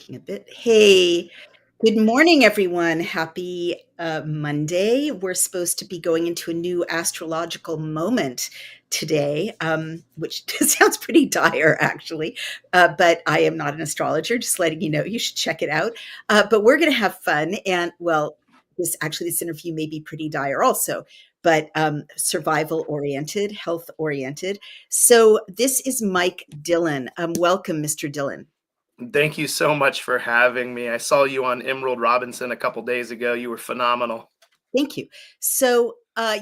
Taking a bit. Hey, good morning, everyone. Happy Monday. We're supposed to be going into a new astrological moment today, which sounds pretty dire, actually. But I am not an astrologer, just letting you know. You should check it out. But we're going to have fun. And well, this interview may be pretty dire also, but survival oriented, health oriented. So this is Mike Dillon. Welcome, Mr. Dillon. Thank you so much for having me. I saw you on Emerald Robinson a couple days ago. You were phenomenal. Thank you. So,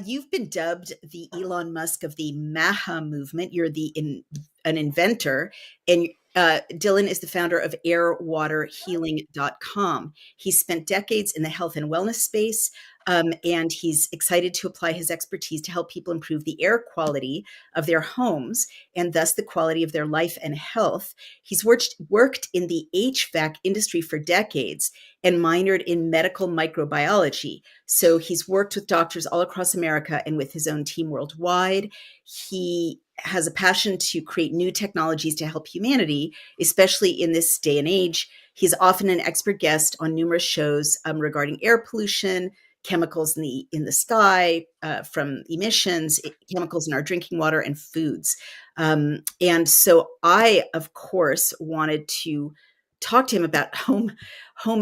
you've been dubbed the Elon Musk of the MAHA movement. You're an inventor, and Dylan is the founder of airwaterhealing.com. He spent decades in the health and wellness space, and he's excited to apply his expertise to help people improve the air quality of their homes and thus the quality of their life and health. He's worked in the HVAC industry for decades and minored in medical microbiology. So he's worked with doctors all across America and with his own team worldwide. He has a passion to create new technologies to help humanity, especially in this day and age. He's often an expert guest on numerous shows regarding air pollution, chemicals in the sky from emissions, chemicals in our drinking water, and foods. And so I, of course, wanted to talk to him about home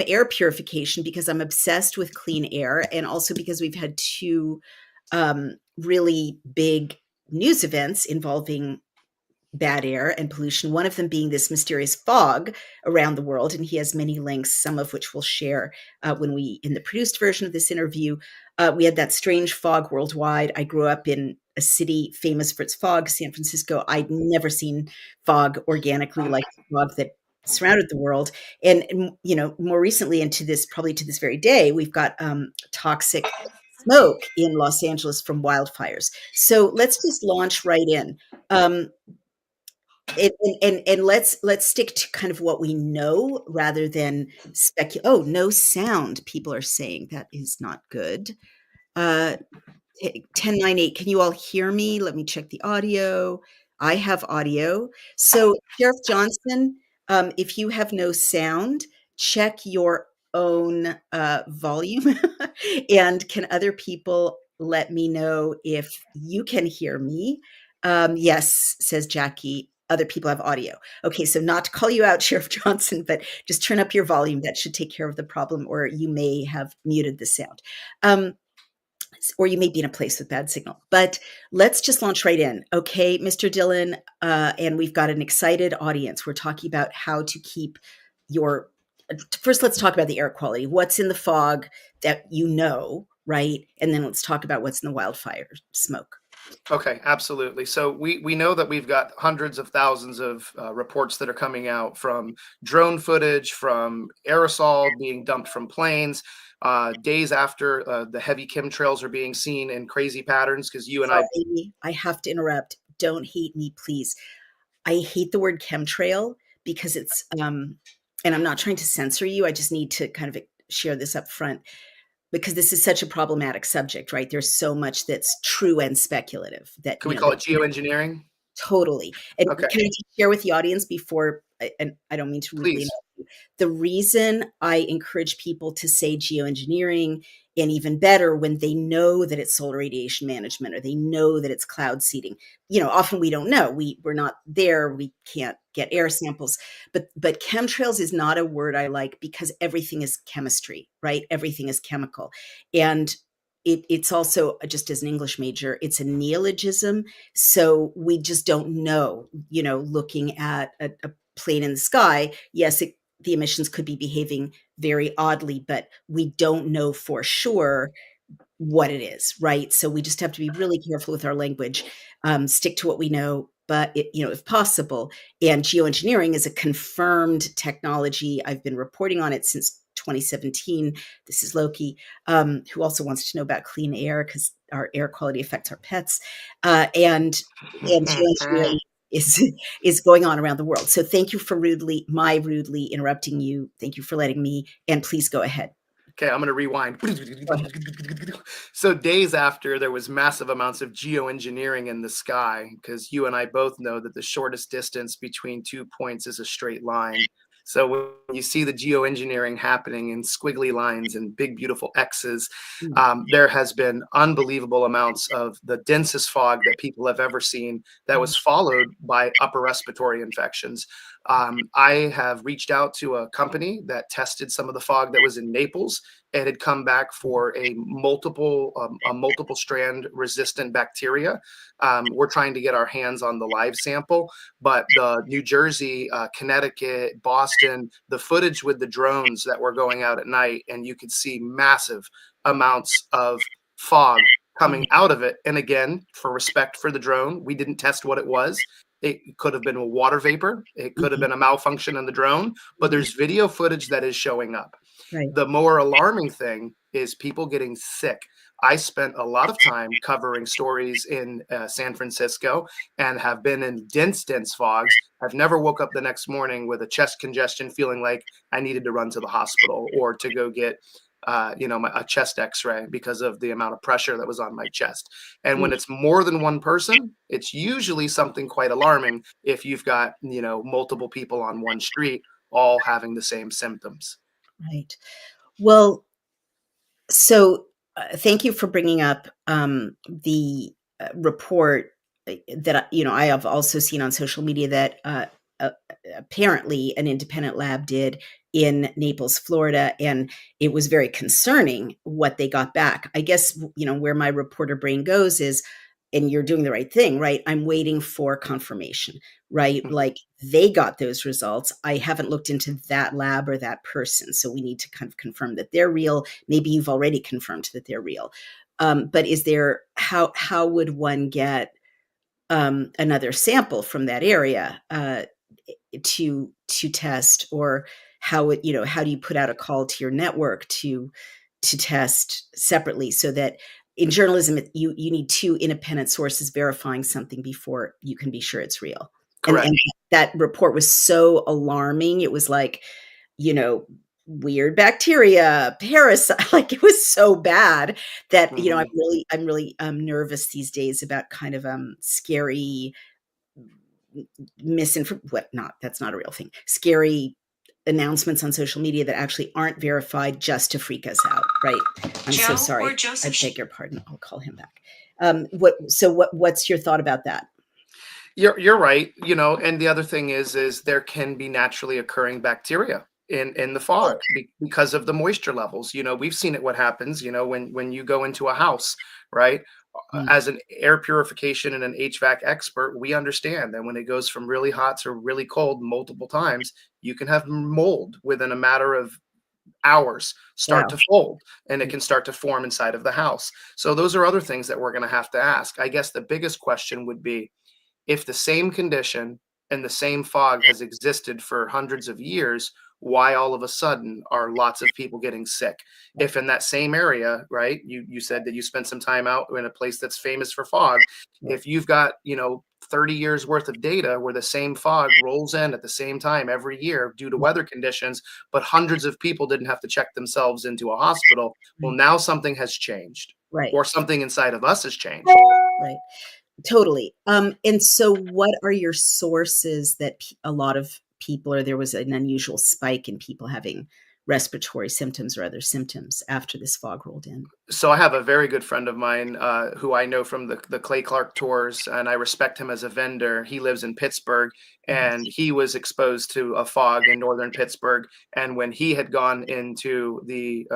air purification because I'm obsessed with clean air, and also because we've had two really big news events involving bad air and pollution, one of them being this mysterious fog around the world. And he has many links, some of which we'll share in the produced version of this interview. We had that strange fog worldwide. I grew up in a city famous for its fog, San Francisco. I'd never seen fog organically like the fog that surrounded the world. And, more recently, and probably to this very day, we've got toxic smoke in Los Angeles from wildfires. So let's just launch right in. And let's stick to kind of what we know rather than speculate. Oh, no sound, people are saying. That is not good. 1098, can you all hear me? Let me check the audio. I have audio. So Sheriff Johnson, if you have no sound, check your own volume. And can other people let me know if you can hear me? Yes, says Jackie. Other people have audio. Okay, so not to call you out, Sheriff Johnson, but just turn up your volume. That should take care of the problem, or you may have muted the sound. Or you may be in a place with bad signal. But let's just launch right in. Okay, Mr. Dillon, and we've got an excited audience. We're talking about how to keep your... First, let's talk about the air quality. What's in the fog that you know, right? And then let's talk about what's in the wildfire smoke. Okay, absolutely. So we know that we've got hundreds of thousands of reports that are coming out from drone footage, from aerosol being dumped from planes, days after the heavy chemtrails are being seen in crazy patterns. Because you and Sorry, I have to interrupt. Don't hate me, please. I hate the word chemtrail because it's, and I'm not trying to censor you. I just need to kind of share this up front because this is such a problematic subject, right? There's so much that's true and speculative that, can we call it geoengineering? Totally. And Okay, can I just share with the audience before, and I don't mean to rudely please. interrupt you, the reason I encourage people to say geoengineering, and even better when they know that it's solar radiation management or they know that it's cloud seeding. Often we don't know. We're not there. We can't get air samples. But chemtrails is not a word I like because everything is chemistry, right? Everything is chemical. And it's also, just as an English major, it's a neologism. So we just don't know, looking at a plane in the sky. Yes, the emissions could be behaving very oddly, but we don't know for sure what it is, right? So we just have to be really careful with our language, stick to what we know, but if possible. And geoengineering is a confirmed technology. I've been reporting on it since 2017. This is Loki, who also wants to know about clean air because our air quality affects our pets. And geoengineering is going on around the world. So thank you for rudely interrupting you. Thank you for letting me, and please go ahead. Okay, I'm going to rewind. So days after, there was massive amounts of geoengineering in the sky, because you and I both know that the shortest distance between 2 points is a straight line. So when you see the geoengineering happening in squiggly lines and big, beautiful X's, Mm. there has been unbelievable amounts of the densest fog that people have ever seen that Mm. was followed by upper respiratory infections. I have reached out to a company that tested some of the fog that was in Naples. It had come back for a multiple strand resistant bacteria. We're trying to get our hands on the live sample, but the New Jersey, Connecticut, Boston, the footage with the drones that were going out at night, and you could see massive amounts of fog coming out of it. And again, for respect for the drone, we didn't test what it was. It could have been a water vapor. It could have Mhm. been a malfunction in the drone, but Mhm. there's video footage that is showing up. Right. The more alarming thing is people getting sick. I spent a lot of time covering stories in San Francisco and have been in dense fogs. I've never woke up the next morning with a chest congestion feeling like I needed to run to the hospital or to go get a chest x-ray because of the amount of pressure that was on my chest. And when Mm. it's more than one person, it's usually something quite alarming if you've got, multiple people on one street all having the same symptoms. Right. Well, so, thank you for bringing up, the, report, that I have also seen on social media that, apparently an independent lab did in Naples, Florida, and it was very concerning what they got back. I guess, where my reporter brain goes is, and you're doing the right thing, right? I'm waiting for confirmation, right? Mhm. Like, they got those results. I haven't looked into that lab or that person, so we need to kind of confirm that they're real. Maybe you've already confirmed that they're real. But is there how would one get another sample from that area to test, or how do you put out a call to your network to test separately, so that in journalism you need two independent sources verifying something before you can be sure it's real. And Correct. that report was so alarming. It was like, you know weird bacteria, parasite, like, it was so bad that, Mhm. I'm really nervous these days about kind of scary misinform what not that's not a real thing. Scary announcements on social media that actually aren't verified just to freak us out, right? I'm so Joe sorry. or I Joseph? beg your pardon. I'll call him back. What's your thought about that? You're right, and the other thing is there can be naturally occurring bacteria in the Oh. fog because of the moisture levels. We've seen it what happens, when you go into a house, right? Mm. As an air purification and an HVAC expert, we understand that when it goes from really hot to really cold multiple times, you can have mold within a matter of hours start Wow. to fold, and it Mm. can start to form inside of the house. So those are other things that we're going to have to ask. I guess the biggest question would be, if the same condition and the same fog has existed for hundreds of years, why all of a sudden are lots of people getting sick? If in that same area, right, you said that you spent some time out in a place that's famous for fog. Right. If you've got, 30 years worth of data where the same fog rolls in at the same time every year due to weather conditions, but hundreds of people didn't have to check themselves into a hospital, well, Right. now something has changed, Right. or something inside of us has changed. Right. Totally. And so what are your sources that a lot of people, or there was an unusual spike in people having respiratory symptoms or other symptoms after this fog rolled in? So I have a very good friend of mine who I know from the Clay Clark tours, and I respect him as a vendor. He lives in Pittsburgh, Mhm. and he was exposed to a fog in northern Pittsburgh. And when he had gone into he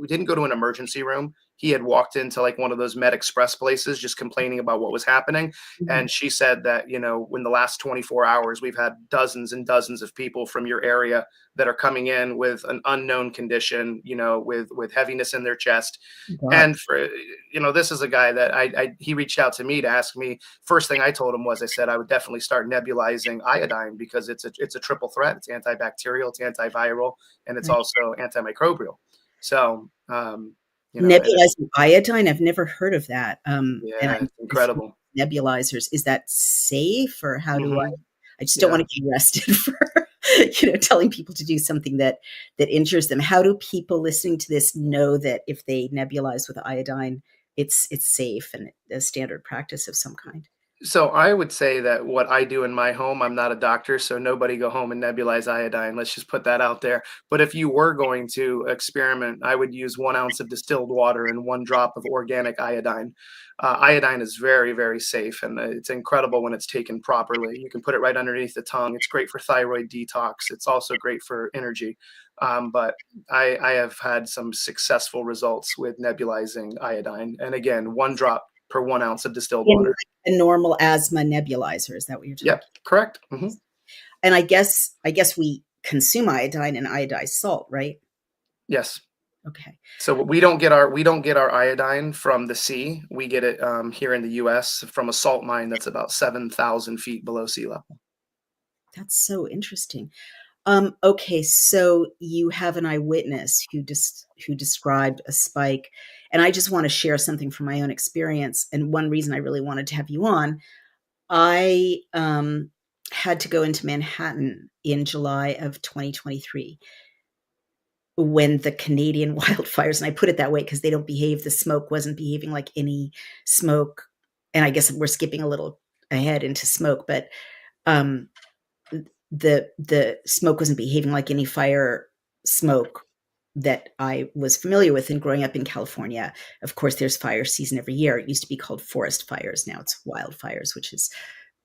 didn't go to an emergency room. He had walked into like one of those Med Express places, just complaining about what was happening. Mhm. And she said that, in the last 24 hours, we've had dozens and dozens of people from your area that are coming in with an unknown condition, with heaviness in their chest. God. And this is a guy that he reached out to me to ask me. First thing I told him was, I said I would definitely start nebulizing iodine because it's a triple threat. It's antibacterial, it's antiviral, and it's Right. also antimicrobial. So, and Nebulizing iodine, I've never heard of that. And yeah, I'm it's incredible. nebulizers. Is that safe, or how do Hmm. I just don't Yeah. want to get arrested for, telling people to do something that injures them. How do people listening to this know that if they nebulize with iodine, it's safe and a standard practice of some kind? So I would say that what I do in my home, I'm not a doctor, so nobody go home and nebulize iodine. Let's just put that out there. But if you were going to experiment, I would use 1 ounce of distilled water and 1 drop of organic iodine. Iodine is very, very safe, and it's incredible when it's taken properly. You can put it right underneath the tongue. It's great for thyroid detox. It's also great for energy. But I have had some successful results with nebulizing iodine. And again, 1 drop per 1 ounce of distilled In like water. a normal asthma nebulizer, is that what you're Yep, talking? correct. Hmm. And I guess we consume iodine and iodized salt, right? Yes. Okay. So we don't get our iodine from the sea. We get it here in the U.S. from a salt mine that's about 7,000 feet below sea level. That's so interesting. Okay, so you have an eyewitness who described a spike, and I just want to share something from my own experience. And one reason I really wanted to have you on, I had to go into Manhattan in July of 2023 when the Canadian wildfires, and I put it that way because they don't behave, the smoke wasn't behaving like any smoke. And I guess we're skipping a little ahead into smoke, but um, the smoke wasn't behaving like any fire smoke that I was familiar with. And growing up in California, of course, there's fire season every year. It used to be called forest fires. Now it's wildfires, which is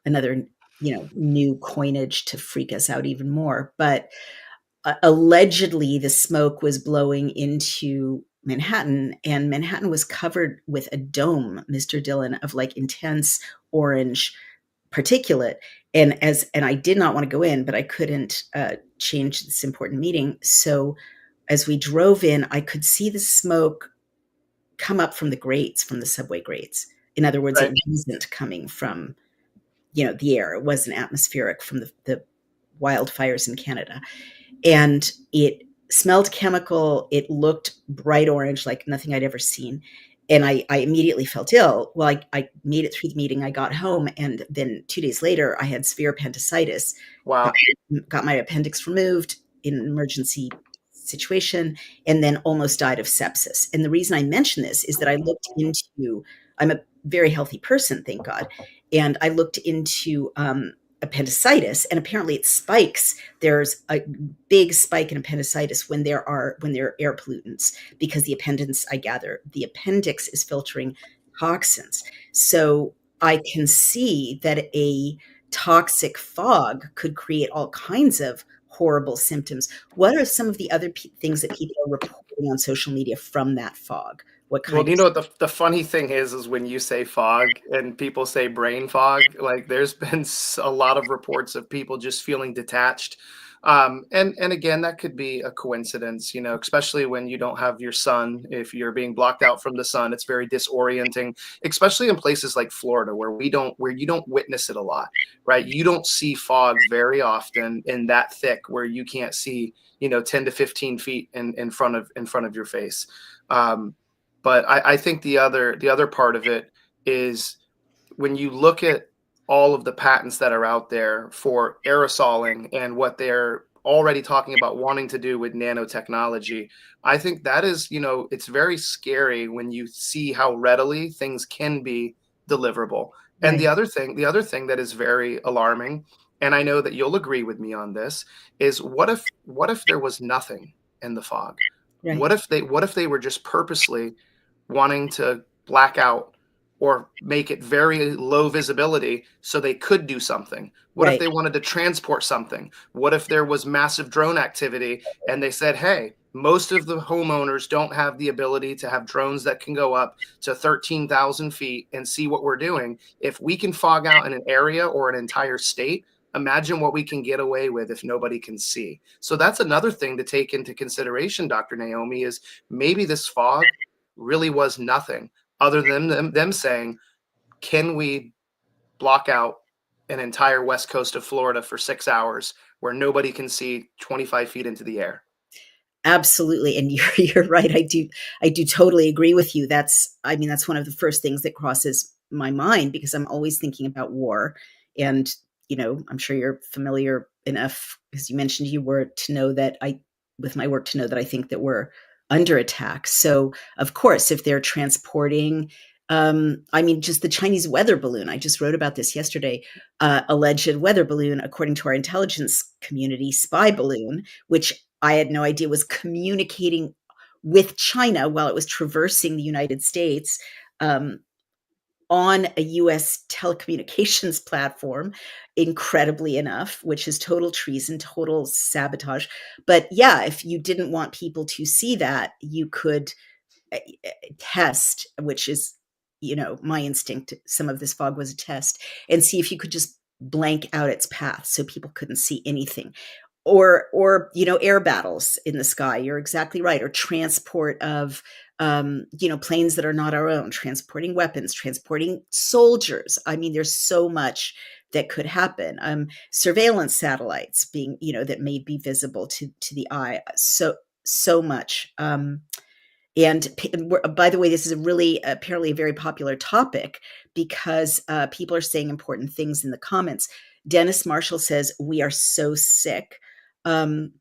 another, new coinage to freak us out even more. But allegedly, the smoke was blowing into Manhattan, and Manhattan was covered with a dome, Mr. Dillon, of like intense orange particulate. And I did not want to go in, but I couldn't change this important meeting. So as we drove in, I could see the smoke come up from the grates, from the subway grates. In other words, it Right. wasn't coming from the air. It wasn't atmospheric from the wildfires in Canada, and it smelled chemical. It looked bright orange, like nothing I'd ever seen. And I immediately felt ill. Well, I made it through the meeting. I got home, and then 2 days later, I had severe appendicitis. I Wow. got my appendix removed in an emergency situation, and then almost died of sepsis. And the reason I mention this is that I'm a very healthy person, thank God. And I looked into appendicitis, and apparently it spikes. There's a big spike in appendicitis when there are air pollutants, because the appendix is filtering toxins. So I can see that a toxic fog could create all kinds of horrible symptoms. What are some of the other things that people are reporting on social media from that fog? What Well, kind of? you know what the funny thing is when you say fog and people say brain fog, like there's been a lot of reports of people just feeling detached. And again, that could be a coincidence, especially when you don't have your sun. If you're being blocked out from the sun, it's very disorienting, especially in places like Florida where you don't witness it a lot, right? You don't see fog very often in that thick where you can't see, 10 to 15 feet in front of your face. Um, but I think the other part of it is when you look at all of the patents that are out there for aerosoling and what they're already talking about wanting to do with nanotechnology, I think that is, it's very scary when you see how readily things can be deliverable. And the Right, other thing, the other thing that is very alarming, and I know that you'll agree with me on this, is what if there was nothing in the fog? right, What if they were just purposely wanting to black out or make it very low visibility so they could do something? What if right, they wanted to transport something? What if there was massive drone activity and they said, hey, most of the homeowners don't have the ability to have drones that can go up to 13,000 feet and see what we're doing. If we can fog out in an area or an entire state, imagine what we can get away with if nobody can see. So that's another thing to take into consideration, Dr. Naomi, is maybe this fog really was nothing other than them saying, can we block out an entire west coast of Florida for 6 hours where nobody can see 25 feet into the air? absolutely. And you're right. I do totally agree with you. That's one of the first things that crosses my mind, because I'm always thinking about war. And I'm sure you're familiar enough, because you mentioned you were, to know that with my work, to know that I think that we're under attack. So of course, if they're transporting I mean, just the Chinese weather balloon. I just wrote about this yesterday. Alleged weather balloon, according to our intelligence community, spy balloon, which I had no idea was communicating with China while it was traversing the United States. On a US telecommunications platform, incredibly enough, which is total treason, total sabotage. But yeah, if you didn't want people to see that, you could test, which is, my instinct. Some of this fog was a test, and see if you could just blank out its path so people couldn't see anything. Or air battles in the sky. You're exactly right. Or transport of planes that are not our own, transporting weapons, transporting soldiers. I mean, there's so much that could happen. Surveillance satellites being, that may be visible to the eye. So much. And by the way, this is a really apparently a very popular topic because people are saying important things in the comments. Dennis Marshall says, "We are so sick." Um,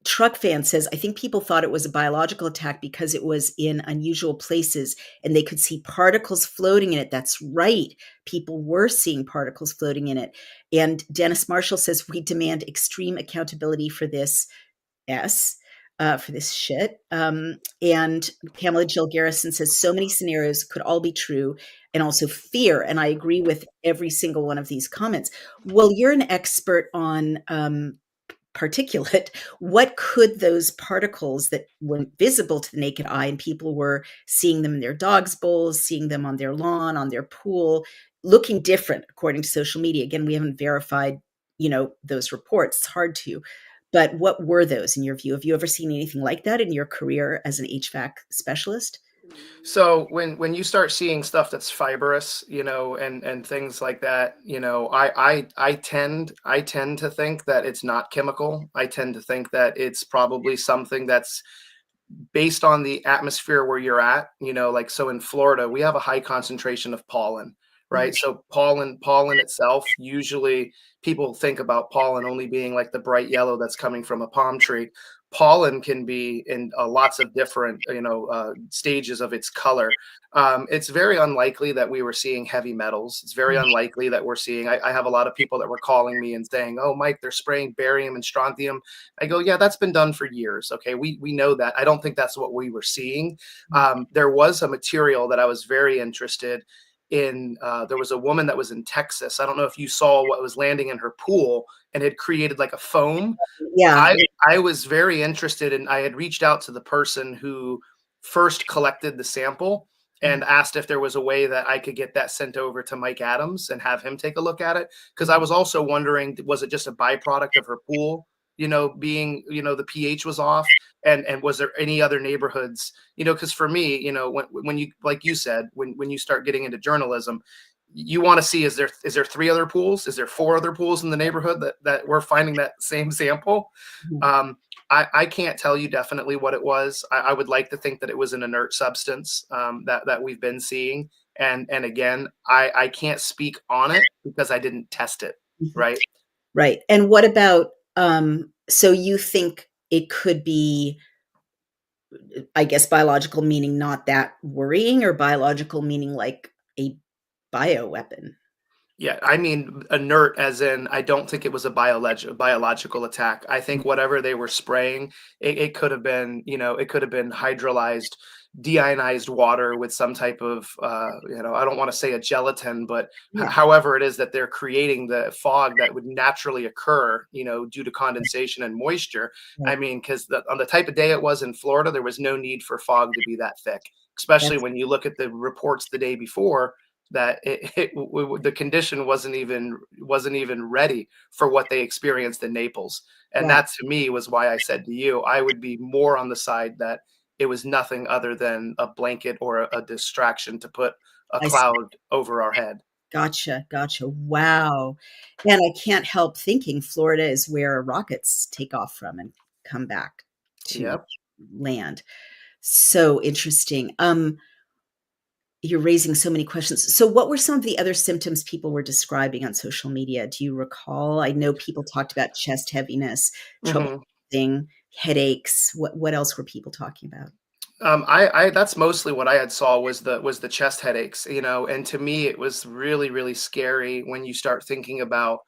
Truck fan says, "I think people thought it was a biological attack because it was in unusual places and they could see particles floating in it." That's right. People were seeing particles floating in it. And Dennis Marshall says, "We demand extreme accountability for this for this shit." And Pamela Jill Garrison says, "So many scenarios could all be true, and also fear." And I agree with every single one of these comments. Well, you're an expert on particulate. What could those particles that weren't visible to the naked eye, and people were seeing them in their dogs' bowls, seeing them on their lawn, on their pool, looking different according to social media? Again, we haven't verified, those reports. It's hard to. But what were those in your view? Have you ever seen anything like that in your career as an HVAC specialist? So when you start seeing stuff that's fibrous, and things like that, I tend to think that it's not chemical. I tend to think that it's probably something that's based on the atmosphere where you're at. Like, so in Florida we have a high concentration of pollen, Mhm. right? So pollen itself, usually people think about pollen only being like the bright yellow that's coming from a palm tree. Pollen can be in lots of different stages of its color. It's very unlikely that we were seeing heavy metals. It's very unlikely that we're seeing, I have a lot of people that were calling me and saying, "Oh, Mike, they're spraying barium and strontium." I go, "Yeah, that's been done for years. Okay, we know that." I don't think that's what we were seeing. There was a material that I was very interested in. There was a woman that was in Texas. I don't know if you saw what was landing in her pool and had created like a foam. Yeah. I was very interested, and I had reached out to the person who first collected the sample and asked if there was a way that I could get that sent over to Mike Adams and have him take a look at it. Because I was also wondering, was it just a byproduct of her pool, being, the pH was off, and was there any other neighborhoods, because for me, when you, like you said, when you start getting into journalism, you want to see, is there three other pools, is there four other pools in the neighborhood that we're finding that same sample. um, I can't tell you definitely what it was. I would like to think that it was an inert substance, that we've been seeing, and again, I can't speak on it because I didn't test it. Right. Right. And what about, so you think it could be, I guess, biological, meaning not that worrying, or biological meaning like a bioweapon? Yeah, I mean inert as in I don't think it was a biological attack. I think whatever they were spraying, it could have been, it could have been hydrolyzed, deionized water with some type of, I don't want to say a gelatin, but Yeah. however it is that they're creating the fog that would naturally occur, due to condensation and moisture. I Right. mean, because on the type of day it was in Florida, there was no need for fog to be that thick, especially That's when you look at the reports the day before, that the condition wasn't even ready for what they experienced in Naples. And right. that to me was why I said to you, I would be more on the side that it was nothing other than a blanket or a distraction to put a I see. cloud over our head. Gotcha. Gotcha. Wow. And I can't help thinking Florida is where rockets take off from and come back to Yep. land. So interesting. You're raising so many questions. So what were some of the other symptoms people were describing on social media? Do you recall? I know people talked about chest heaviness, trouble Hmm. breathing, headaches. What else were people talking about? I that's mostly what I had saw was the chest headaches, and to me it was really, really scary when you start thinking about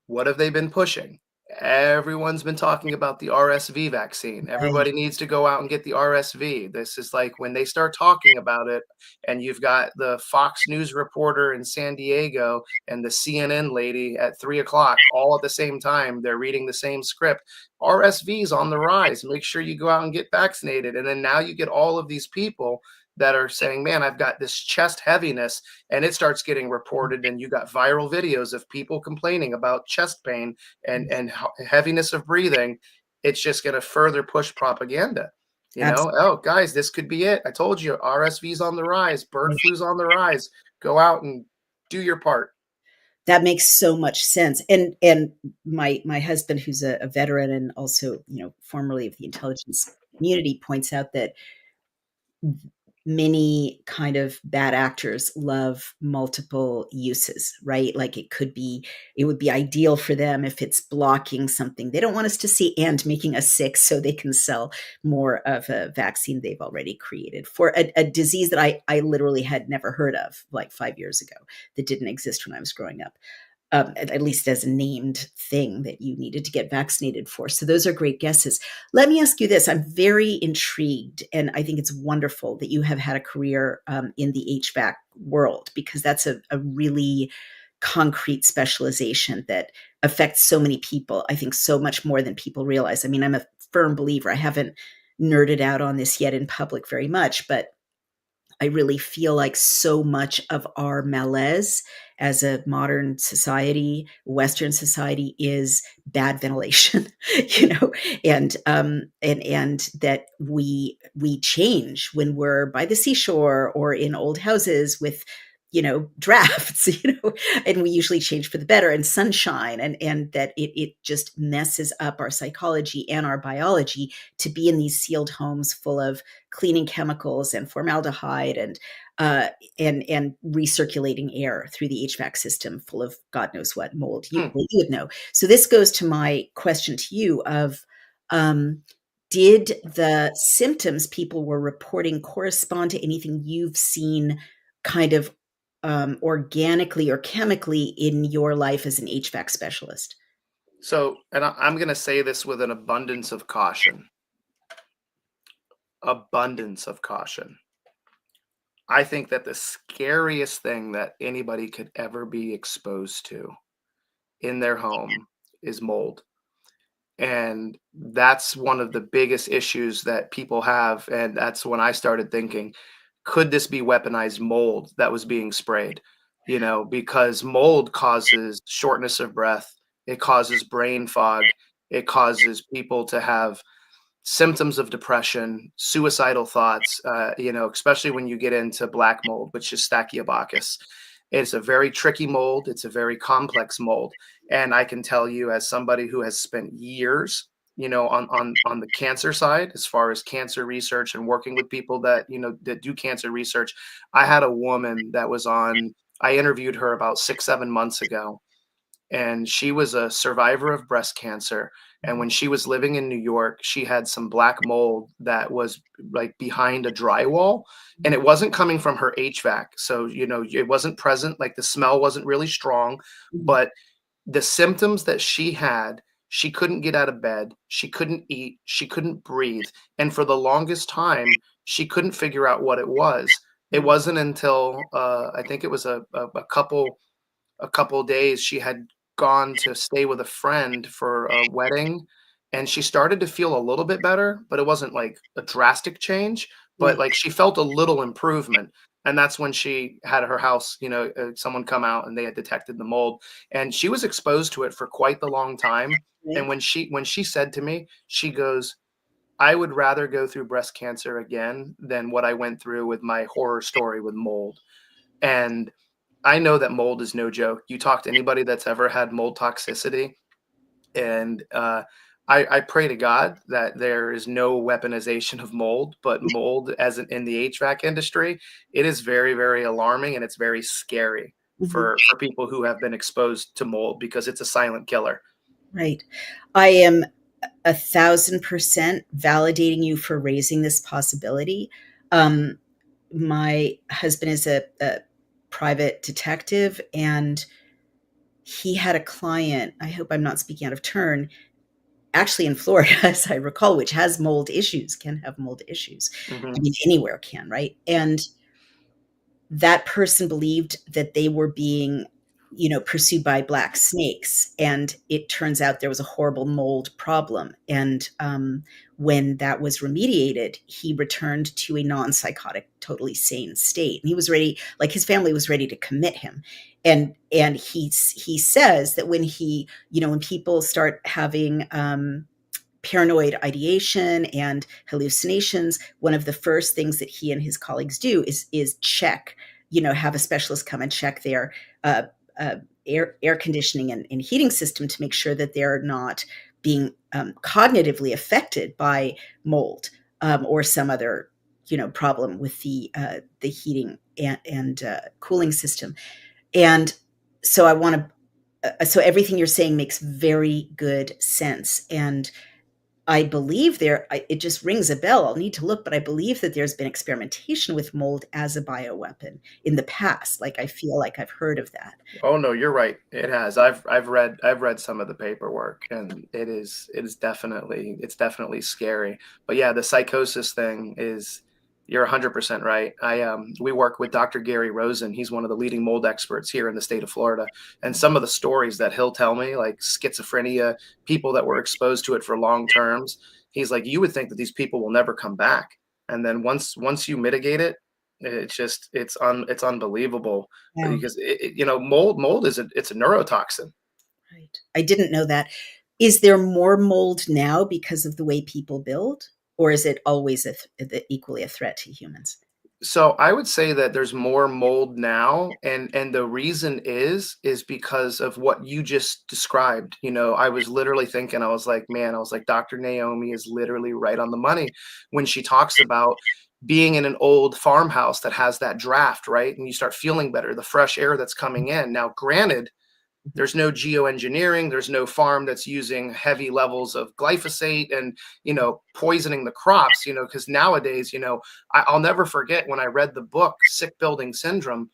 what have they been pushing? Everyone's been talking about the RSV vaccine. Right. Everybody needs to go out and get the RSV. This is like when they start talking about it, and you've got the Fox News reporter in San Diego and the CNN lady at 3 o'clock all at the same time. They're reading the same script. RSV is on the rise. Make sure you go out and get vaccinated. And then now you get all of these people that are saying, man, I've got this chest heaviness, and it starts getting reported, and you got viral videos of people complaining about chest pain and heaviness of breathing. It's just going to further push propaganda. Oh, guys, this could be it. I told you, RSV's on the rise, bird Absolutely. flu's on the rise. Go out and do your part. That makes so much sense. And my husband, who's a veteran and also, formerly of the intelligence community, points out that many kind of bad actors love multiple uses, right? Like it would be ideal for them if it's blocking something they don't want us to see and making us sick so they can sell more of a vaccine they've already created for a disease that I literally had never heard of like 5 years ago, that didn't exist when I was growing up, at least as a named thing that you needed to get vaccinated for. So those are great guesses. Let me ask you this. I'm very intrigued, and I think it's wonderful that you have had a career in the HVAC world, because that's a really concrete specialization that affects so many people. I think so much more than people realize. I mean, I'm a firm believer. I haven't nerded out on this yet in public very much, but I really feel like so much of our malaise as a modern society, Western society, is bad ventilation, you know, and that we change when we're by the seashore or in old houses with, drafts, and we usually change for the better, and sunshine, and that it just messes up our psychology and our biology to be in these sealed homes full of cleaning chemicals and formaldehyde uh, and recirculating air through the HVAC system full of God knows what mold. Hmm. You would know. So this goes to my question to you of, um, did the symptoms people were reporting correspond to anything you've seen kind of organically or chemically in your life as an HVAC specialist? So, and I'm going to say this with an abundance of caution. Abundance of caution. I think that the scariest thing that anybody could ever be exposed to in their home is mold. And that's one of the biggest issues that people have. And that's when I started thinking, could this be weaponized mold that was being sprayed? Because mold causes shortness of breath, it causes brain fog, it causes people to have symptoms of depression, suicidal thoughts, especially when you get into black mold, which is Stachybococcus. It's a very tricky mold. It's a very complex mold. And I can tell you, as somebody who has spent years, on the cancer side, as far as cancer research and working with people that do cancer research, I had a woman that was on, I interviewed her about 6, 7 months ago, and she was a survivor of breast cancer. And when she was living in New York, she had some black mold that was like behind a drywall, and it wasn't coming from her HVAC. So, it wasn't present, like the smell wasn't really strong, Mhm. but the symptoms that she had, she couldn't get out of bed, she couldn't eat, she couldn't breathe. And for the longest time, she couldn't figure out what it was. It wasn't until I think it was a couple days she had gone to stay with a friend for a wedding, and she started to feel a little bit better, but it wasn't like a drastic change, but Right, like she felt a little improvement. And that's when she had her house, someone come out and they had detected the mold, and she was exposed to it for quite the long time. And right. when she said to me, she goes, I would rather go through breast cancer again than what I went through with my horror story with mold. And I know that mold is no joke. You talk to anybody that's ever had mold toxicity, and I pray to God that there is no weaponization of mold, but mold in the HVAC industry, it is very, very alarming, and it's very scary Mhm. for people who have been exposed to mold because it's a silent killer. Right. I am. 1,000% validating you for raising this possibility. Um, my husband is a private detective, and he had a client, I hope I'm not speaking out of turn, actually in Florida, as I recall, which has mold issues, can have mold issues. I Hmm. mean, anywhere can, right? And that person believed that they were being, pursued by black snakes, and it turns out there was a horrible mold problem. And when that was remediated, he returned to a non-psychotic, totally sane state, and he was ready, like his family was ready to commit him. And he says that when people start having paranoid ideation and hallucinations, one of the first things that he and his colleagues do is check, have a specialist come and check their uh, uh, air conditioning and heating system to make sure that they're not being cognitively affected by mold, or some other problem with the heating and cooling system. And so I want to so everything you're saying makes very good sense. And I believe it just rings a bell. I'll need to look, but I believe that there's been experimentation with mold as a bioweapon in the past. Like, I feel like I've heard of that. Oh no, you're right. It has. I've read some of the paperwork, and it's definitely scary. But yeah, the psychosis thing is, you're 100% right. We work with Dr. Gary Rosen. He's one of the leading mold experts here in the state of Florida, and some of the stories that he'll tell me, like schizophrenia, people that were exposed to it for long terms. He's like, you would think that these people will never come back, and then once you mitigate it, it's unbelievable, Wow. because mold it's a neurotoxin. Right. I didn't know that. Is there more mold now because of the way people build, or is it always equally a threat to humans? So I would say that there's more mold now, and the reason is because of what you just described. I was literally thinking, I was like, man, I was like, Dr. Naomi is literally right on the money when she talks about being in an old farmhouse that has that draft, right? And you start feeling better, the fresh air that's coming in. Now, granted, there's no geoengineering, there's no farm that's using heavy levels of glyphosate and poisoning the crops, because nowadays, I'll never forget when I read the book Sick Building Syndrome.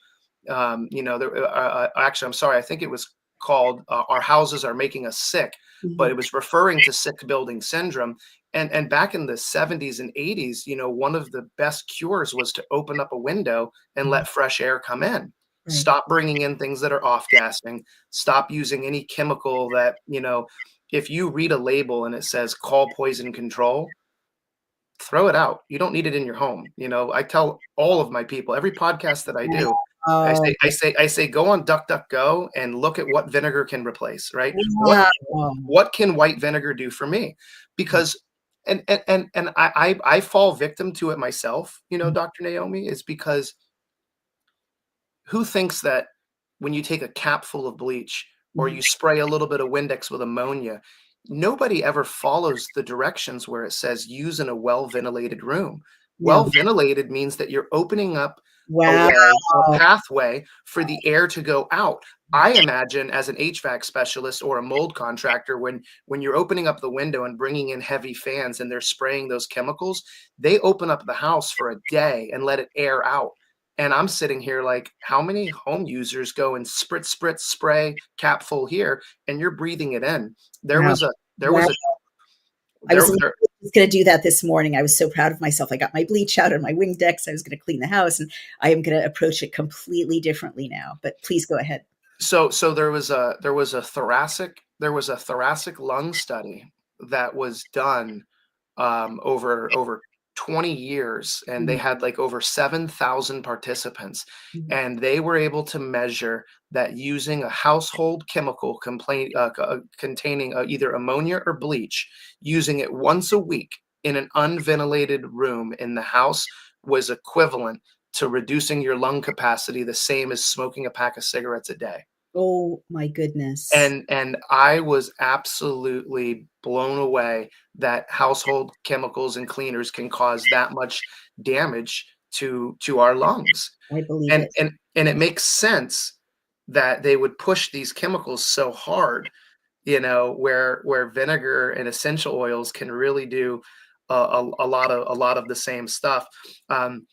Actually, I'm sorry, I think it was called Our Houses Are Making Us Sick, but Mhm. it was referring to sick building syndrome. And back in the 70s and 80s, one of the best cures was to open up a window and Mhm. let fresh air come in. Right. Stop bringing in things that are off gassing. Stop using any chemical that, if you read a label and it says call poison control, throw it out. You don't need it in your home. I tell all of my people, every podcast that I do, I Oh, say, I say, I say, go on DuckDuckGo and look at what vinegar can replace, right? What wow. what can white vinegar do for me? Because and I fall victim to it myself, Dr. Naomi, is because who thinks that when you take a cap full of bleach or Mhm. you spray a little bit of Windex with ammonia, nobody ever follows the directions where it says use in a well ventilated room. Well No. ventilated means that you're opening up a Wow. way, a pathway for the air to go out. I imagine as an HVAC specialist or a mold contractor, when you're opening up the window and bringing in heavy fans and they're spraying those chemicals, they open up the house for a day and let it air out. And I'm sitting here like, how many home users go and spritz, spritz, spray, cap full here, and you're breathing it in? There Wow. was a, there Wow. was a, I was there, there going to do that this morning. I was so proud of myself. I got my bleach out and my wing decks. I was going to clean the house, and I am going to approach it completely differently now. But please go ahead. so there was a thoracic lung study that was done over 20 years, and they Mhm. had like over 7,000 participants, Mhm. and they were able to measure that using a household chemical containing either ammonia or bleach, using it once a week in an unventilated room in the house was equivalent to reducing your lung capacity the same as smoking a pack of cigarettes a day. Oh my goodness. And I was absolutely blown away that household chemicals and cleaners can cause that much damage to our lungs. I believe And it. and and it makes sense that they would push these chemicals so hard, where vinegar and essential oils can really do a lot of the same stuff. Um,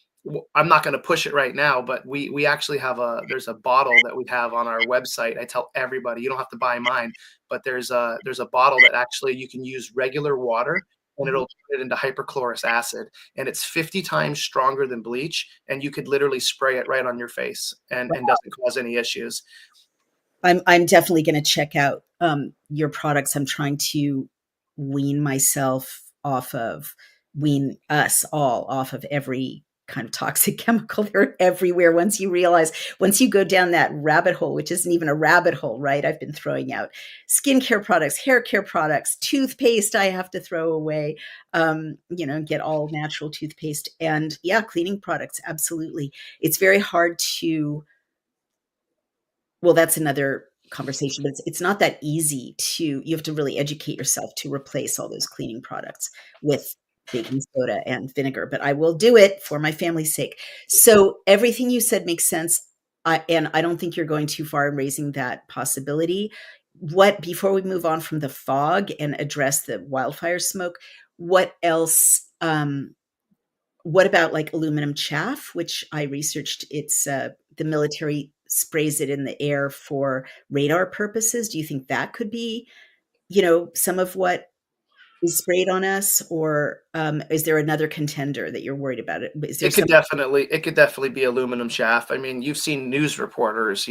I'm not going to push it right now, but we actually have there's a bottle that we have on our website. I tell everybody you don't have to buy mine, but there's a bottle that actually you can use regular water and Mhm. it'll turn it into hyperchlorous acid, and it's 50 times stronger than bleach, and you could literally spray it right on your face and doesn't cause any issues. I'm definitely going to check out your products. I'm trying to wean myself off of wean us all off of every kind of toxic chemical. They're everywhere. Once you go down that rabbit hole, which isn't even a rabbit hole, right? I've been throwing out skincare products, hair care products, toothpaste I have to throw away, get all natural toothpaste, and yeah, cleaning products. Absolutely. It's very hard to, well, that's another conversation, but it's not that easy to, you have to really educate yourself to replace all those cleaning products with baking soda and vinegar, but I will do it for my family's sake. So everything you said makes sense. And I don't think you're going too far in raising that possibility. Before we move on from the fog and address the wildfire smoke, what else, what about like aluminum chaff, which I researched? It's the military sprays it in the air for radar purposes. Do you think that could be, some of what is sprayed on us, or is there another contender that you're worried about? Is there some? It could definitely be aluminum chaff. I mean, you've seen news reporters,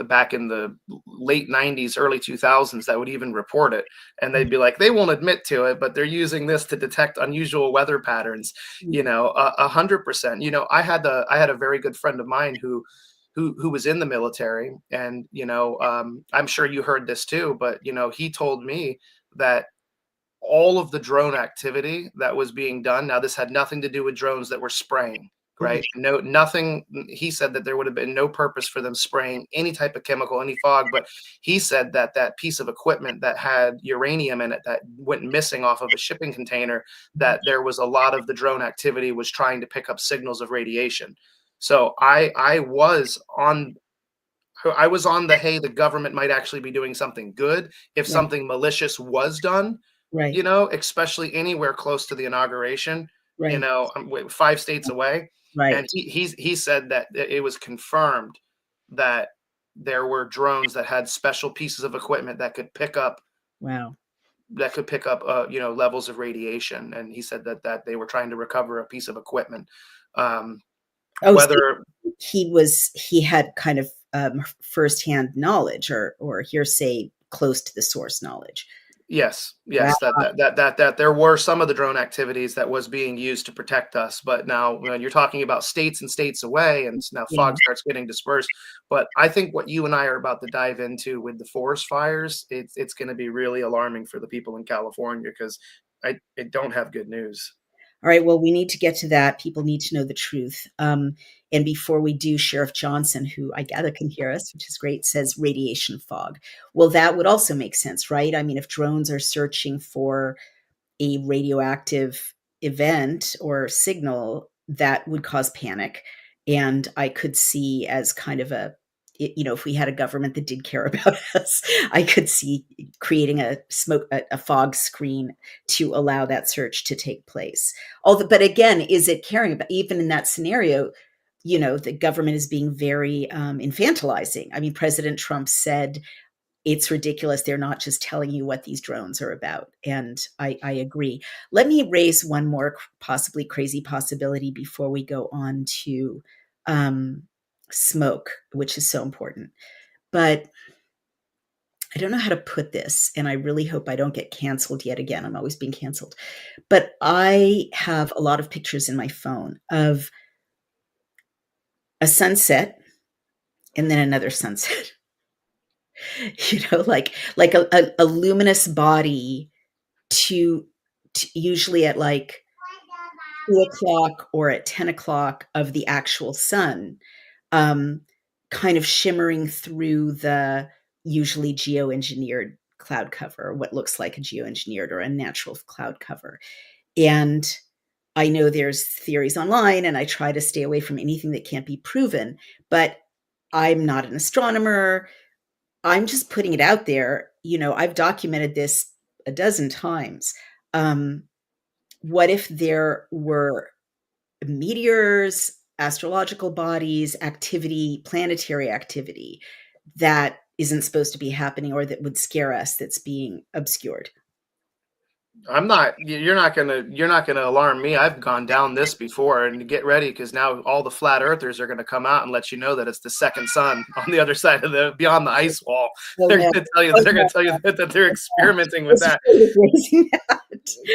back in the late 90s, early 2000s that would even report it, and they'd be like, they won't admit to it, but they're using this to detect unusual weather patterns. 100%. I had a very good friend of mine who was in the military, and I'm sure you heard this too, but he told me that all of the drone activity that was being done. Now, this had nothing to do with drones that were spraying, Mhm. right? No, nothing. He said that there would have been no purpose for them spraying any type of chemical, any fog. But he said that that piece of equipment that had uranium in it that went missing off of a shipping container, that there was a lot of the drone activity was trying to pick up signals of radiation. So I was on the, hey, the government might actually be doing something good if Right, something malicious was done, right, especially anywhere close to the inauguration. right, 5 states away, and right. he said that it was confirmed that there were drones that had special pieces of equipment Wow. that could pick up levels of radiation, and he said that they were trying to recover a piece of equipment. Um, Oh, so whether he had kind of firsthand knowledge, or hearsay close to the source knowledge. Yes, Wow. yes, that there were some of the drone activities that was being used to protect us, but now when you're talking about states and states away, and now Yeah. fog starts getting dispersed. But I think what you and I are about to dive into with the forest fires, it's going to be really alarming for the people in California, because I don't have good news. All right. Well, we need to get to that. People need to know the truth. And before we do, Sheriff Johnson, who I gather can hear us, which is great, says radiation fog. Well, that would also make sense, right? I mean, if drones are searching for a radioactive event or signal, that would cause panic. And I could see as kind of if we had a government that did care about us, I could see creating a fog screen to allow that search to take place. But again, is it caring about, even in that scenario, the government is being very infantilizing. I mean, President Trump said it's ridiculous. They're not just telling you what these drones are about. And I agree. Let me raise one more possibly crazy possibility before we go on to um, smoke, which is so important. But I don't know how to put this, and I really hope I don't get canceled yet again. I'm always being canceled. But I have a lot of pictures in my phone of a sunset and then another sunset. Like a luminous body to, usually at like 2 o'clock or at 10 o'clock of the actual sun, um, kind of shimmering through the usually geoengineered cloud cover, what looks like a geoengineered or a natural cloud cover. And I know there's theories online, and I try to stay away from anything that can't be proven, but I'm not an astronomer. I'm just putting it out there. I've documented this a dozen times. Um, what if there were meteors, astrological bodies, activity, planetary activity that isn't supposed to be happening or that would scare us, that's being obscured? I'm not. You're not gonna alarm me. I've gone down this before, and get ready because now all the flat earthers are gonna come out and let you know that it's the second sun on the other side of the beyond the ice wall. Oh They're no. gonna tell you. Oh They're gonna no. tell you that they're experimenting with Let's that. just go with raising that.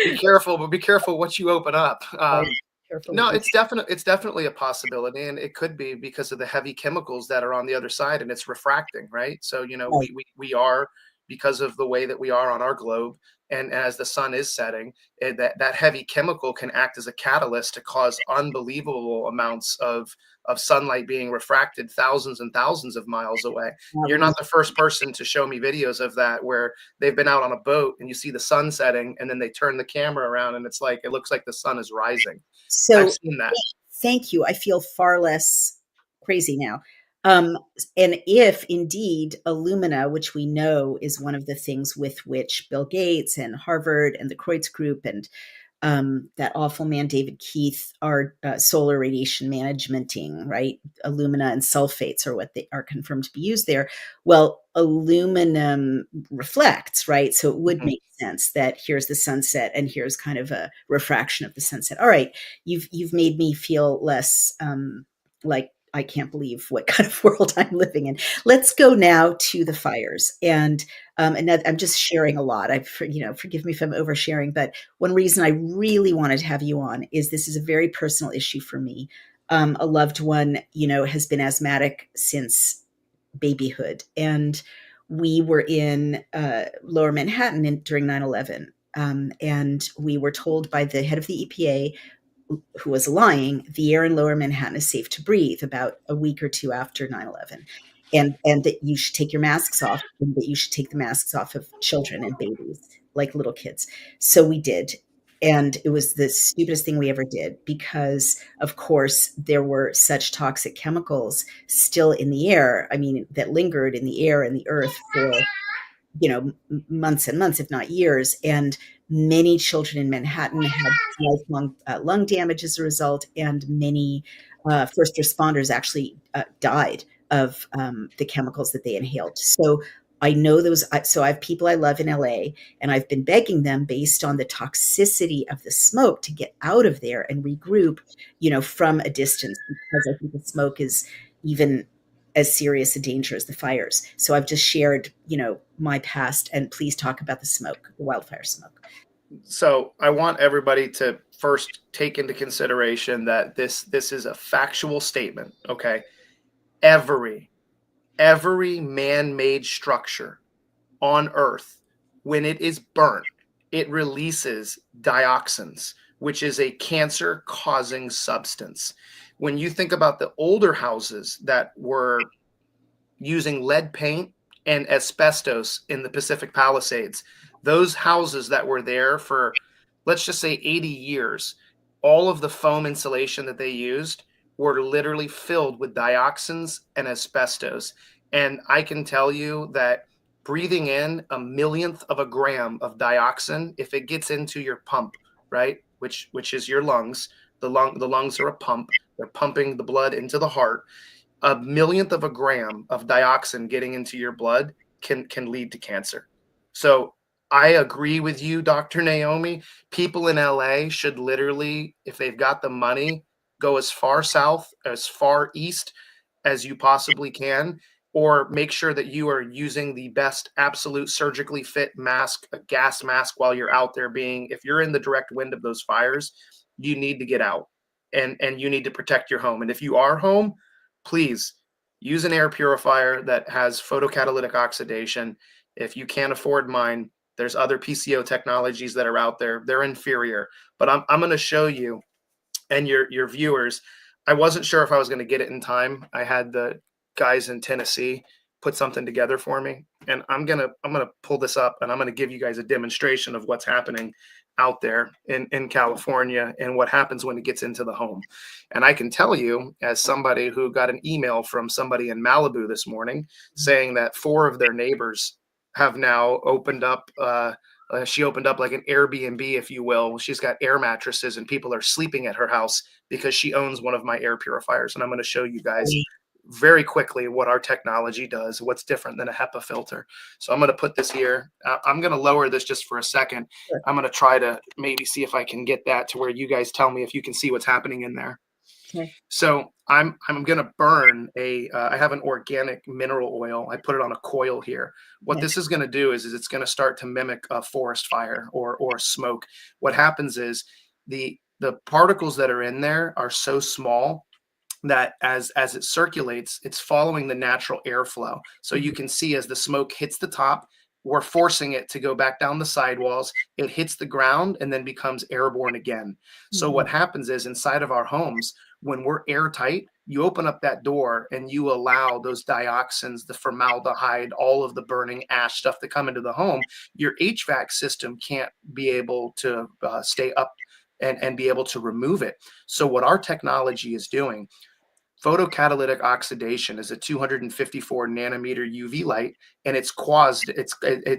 Be careful, but be careful what you open up. Right. Careful No, what you it's definitely a possibility, and it could be because of the heavy chemicals that are on the other side, and it's refracting, right? So right. we are, because of the way that we are on our globe, and as the sun is setting, that heavy chemical can act as a catalyst to cause unbelievable amounts of sunlight being refracted thousands and thousands of miles away. You're not the first person to show me videos of that where they've been out on a boat and you see the sun setting and then they turn the camera around and it's like it looks like the sun is rising. I've So seen that. thank you. I feel far less crazy now. Um, and if indeed Illumina, which we know is one of the things with which Bill Gates and Harvard and the Kreutz Group and that awful man David Keith are solar radiation managementing, right? Alumina and sulfates are what they are confirmed to be used there. Well, aluminum reflects, right? So it would Mhm. make sense that here's the sunset and here's kind of a refraction of the sunset. All right, you've made me feel less like I can't believe what kind of world I'm living in. Let's go now to the fires, and that, I'm just sharing a lot. Forgive me if I'm oversharing, but one reason I really wanted to have you on is this is a very personal issue for me. A loved one, has been asthmatic since babyhood, and we were in Lower Manhattan during 9/11, and we were told by the head of the EPA, who was lying, the air in Lower Manhattan is safe to breathe about a week or two after 9/11, and that you should take your masks off, and that you should take the masks off of children and babies, like little kids. So we did. And it was the stupidest thing we ever did because, of course, there were such toxic chemicals still in the air. I mean, that lingered in the air and the earth for months and months, if not years. And many children in Manhattan had lifelong lung damage as a result, and many first responders actually died of the chemicals that they inhaled. So I know those. So I have people I love in LA, and I've been begging them, based on the toxicity of the smoke, to get out of there and regroup, from a distance, because I think the smoke is even as serious a danger as the fires. So I've just shared, my past, and please talk about the smoke, the wildfire smoke. So I want everybody to first take into consideration that this is a factual statement. Okay, every every man-made structure on Earth, when it is burnt, it releases dioxins, which is a cancer causing substance. When you think about the older houses that were using lead paint and asbestos in the Pacific Palisades, those houses that were there for, let's just say, 80 years, all of the foam insulation that they used were literally filled with dioxins and asbestos. And I can tell you that breathing in a millionth of a gram of dioxin, if it gets into your pump, right, which is your lungs, the lungs are a pump. They're pumping the blood into the heart. A millionth of a gram of dioxin getting into your blood can lead to cancer. So I agree with you, Dr. Naomi. People in LA should literally, if they've got the money, go as far south, as far east as you possibly can, or make sure that you are using the best absolute surgically fit mask, a gas mask, while you're out there. Being, if you're in the direct wind of those fires, you need to get out, and you need to protect your home. And if you are home, please use an air purifier that has photocatalytic oxidation. If you can't afford mine, there's other PCO technologies that are out there. They're inferior, but I'm going to show you and your viewers. I wasn't sure if I was going to get it in time. I had the guys in Tennessee put something together for me, and I'm gonna pull this up, and I'm gonna give you guys a demonstration of what's happening out there in California and what happens when it gets into the home. And I can tell you, as somebody who got an email from somebody in Malibu this morning saying that four of their neighbors have now opened up. She opened up like an Airbnb, if you will. She's got air mattresses, and people are sleeping at her house because she owns one of my air purifiers. And I'm going to show you guys very quickly what our technology does, what's different than a HEPA filter. So I'm going to put this here. I'm going to lower this just for a second. Sure. I'm going to try to maybe see if I can get that to where you guys tell me if you can see what's happening in there. Okay. So I'm gonna burn I have an organic mineral oil. I put it on a coil here. What Okay. this is gonna do is it's gonna start to mimic a forest fire or smoke. What happens is the particles that are in there are so small that as it circulates, it's following the natural airflow. So you Mhm. can see as the smoke hits the top, we're forcing it to go back down the sidewalls. It hits the ground and then becomes airborne again. So Mhm. what happens is inside of our homes, when we're airtight, you open up that door and you allow those dioxins, the formaldehyde, all of the burning ash stuff to come into the home. Your HVAC system can't be able to stay up and be able to remove it. So what our technology is doing, photocatalytic oxidation, is a 254 nanometer UV light, and it's